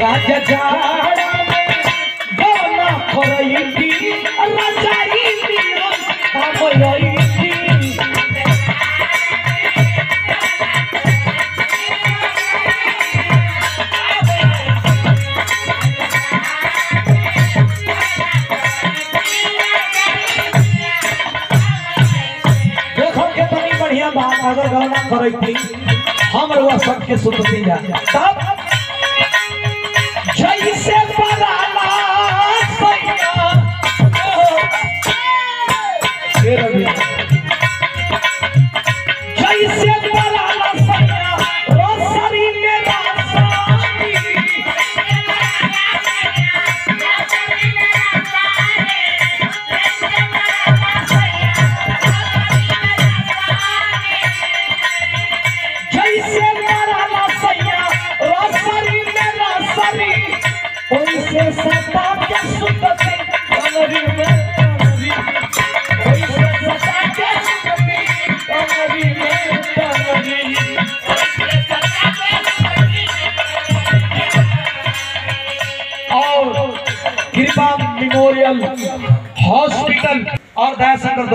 राजा जाड़ा में गाना खोरई रजाई हम रही बात अगर गौना करती हम रुआ सबके सुतती जा तब जैसे पराला सैया जैसे पराला सैया रोसरी मेरा से सता के सुतती कमरी में कोई से सता के सुतती कमरी में कमरी और कृपा मेमोरियल हॉस्पिटल और दयाशंकर